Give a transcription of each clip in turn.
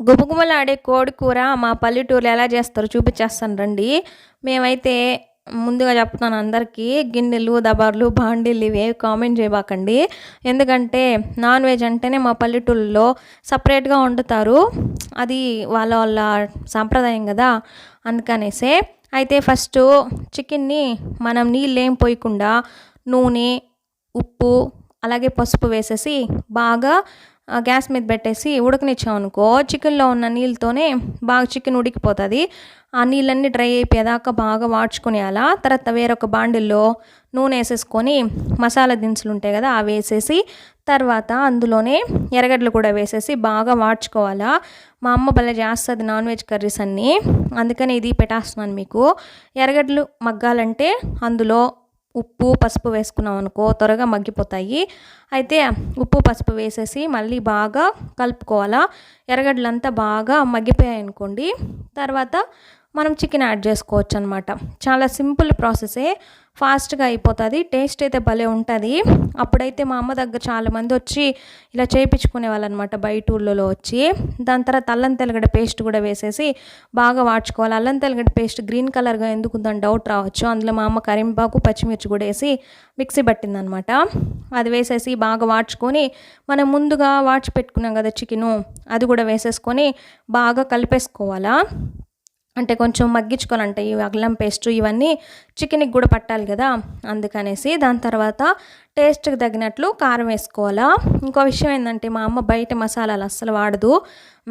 గుమగుమలాడే కోడి కూర మా పల్లెటూరులో ఎలా చేస్తారో చూపించేస్తాను రండి. మేమైతే ముందుగా చెప్తున్నాను అందరికీ, గిన్నెలు, దబర్లు, బాండీలు ఇవేవి కామెంట్ చేయబాకండి. ఎందుకంటే నాన్ వెజ్ అంటేనే మా పల్లెటూరులో సపరేట్గా వండుతారు. అది వాళ్ళ వాళ్ళ సాంప్రదాయం కదా, అందుకనేసే. అయితే ఫస్ట్ చికెన్ని మనం నీళ్ళేం పోయకుండా నూనె, ఉప్పు, అలాగే పసుపు వేసేసి బాగా గ్యాస్ మీద పెట్టేసి ఉడకనిచ్చామనుకో, చికెన్లో ఉన్న నీళ్ళతోనే బాగా చికెన్ ఉడికిపోతుంది. ఆ నీళ్ళన్నీ డ్రై అయిపోయేదాకా బాగా వాడ్చుకునేయాలా. తర్వాత వేరొక బాండిల్లో నూనె వేసేసుకొని మసాలా దినుసులు ఉంటాయి కదా, అవి వేసేసి తర్వాత అందులోనే ఎర్రగడ్డలు కూడా వేసేసి బాగా వాడ్చుకోవాలా. మా అమ్మ భలే చేస్తుంది నాన్ వెజ్ కర్రీస్ అన్నీ, అందుకని ఇది పెట్టేస్తున్నాను మీకు. ఎర్రగడ్డలు మగ్గాలంటే అందులో ఉప్పు, పసుపు వేసుకున్నాం అనుకో త్వరగా మగ్గిపోతాయి. అయితే ఉప్పు, పసుపు వేసేసి మళ్ళీ బాగా కలుపుకోవాలా. ఎర్రగడ్డలంతా బాగా మగ్గిపోయాయి అనుకోండి, తర్వాత మనం చికెన్ యాడ్ చేసుకోవచ్చు అనమాట. చాలా సింపుల్ ప్రాసెసే, ఫాస్ట్గా అయిపోతుంది. టేస్ట్ అయితే భలే ఉంటుంది. అప్పుడైతే మా అమ్మ దగ్గర చాలామంది వచ్చి ఇలా చేయించుకునే వాళ్ళు అనమాట, బయట ఊళ్ళలో వచ్చి. దాని తర్వాత అల్లం తెల్లగడ్డ పేస్ట్ కూడా వేసేసి బాగా వాడ్చుకోవాలి. అల్లం తెల్లగడ్డ పేస్ట్ గ్రీన్ కలర్గా ఎందుకు ఉందని డౌట్ రావచ్చు. అందులో మా అమ్మ కరింపాకు, పచ్చిమిర్చి కూడా వేసి మిక్సీ పట్టిందనమాట. అది వేసేసి బాగా వాడ్చుకొని మనం ముందుగా వాడ్చి పెట్టుకున్నాం కదా చికెను, అది కూడా వేసేసుకొని బాగా కలిపేసుకోవాలా. అంటే కొంచెం మగ్గించుకోవాలంటే ఈ అల్లం పేస్ట్ ఇవన్నీ చికెన్కి కూడా పట్టాలి కదా, అందుకనేసి. దాని తర్వాత టేస్ట్కి తగినట్లు కారం వేసుకోవాలా. ఇంకో విషయం ఏంటంటే మా అమ్మ బయట మసాలాలు అస్సలు వాడదు,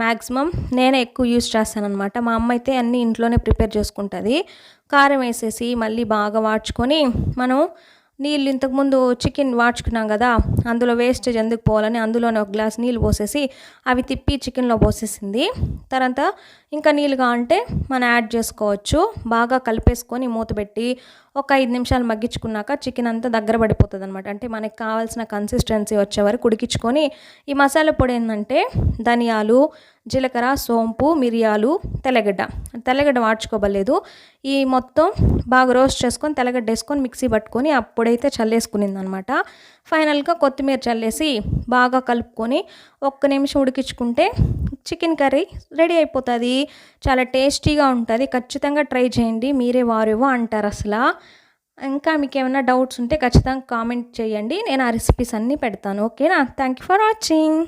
మ్యాక్సిమం నేనే ఎక్కువ యూజ్ చేస్తానన్నమాట. మా అమ్మ అయితే అన్నీ ఇంట్లోనే ప్రిపేర్ చేసుకుంటుంది. కారం వేసేసి మళ్ళీ బాగా వాడ్చుకొని మనం నీళ్ళు ఇంతకుముందు చికెన్ వాడ్చుకున్నాం కదా, అందులో వేస్టేజ్ ఎందుకు పోవాలని అందులోనే ఒక గ్లాస్ నీళ్ళు పోసేసి అవి తిప్పి చికెన్లో పోసేసింది. తర్వాత ఇంకా నీళ్ళుగా అంటే మనం యాడ్ చేసుకోవచ్చు. బాగా కలిపేసుకొని మూత పెట్టి ఒక 5 నిమిషాలు మగ్గించుకున్నాక చికెన్ అంతా దగ్గర పడిపోతుంది అనమాట. అంటే మనకి కావాల్సిన కన్సిస్టెన్సీ వచ్చే వరకు ఉడికించుకొని, ఈ మసాలా పొడి ఏంటంటే ధనియాలు, జీలకర్ర, సోంపు, మిరియాలు, తెల్లగడ్డ వాడ్చుకోబలేదు. ఈ మొత్తం బాగా రోస్ట్ చేసుకొని తెల్లగడ్డ వేసుకొని మిక్సీ పట్టుకొని అప్పుడైతే చల్లేసుకునింది అనమాట. ఫైనల్గా కొత్తిమీర చల్లేసి బాగా కలుపుకొని 1 నిమిషం ఉడికించుకుంటే చికెన్ కర్రీ రెడీ అయిపోతుంది. చాలా టేస్టీగా ఉంటుంది. ఖచ్చితంగా ట్రై చేయండి, మీరే వారేవో అంటారు అసలు. ఇంకా మీకు ఏమైనా డౌట్స్ ఉంటే ఖచ్చితంగా కామెంట్ చేయండి, నేను ఆ రెసిపీస్ అన్నీ పెడతాను. ఓకేనా? Thank you for watching.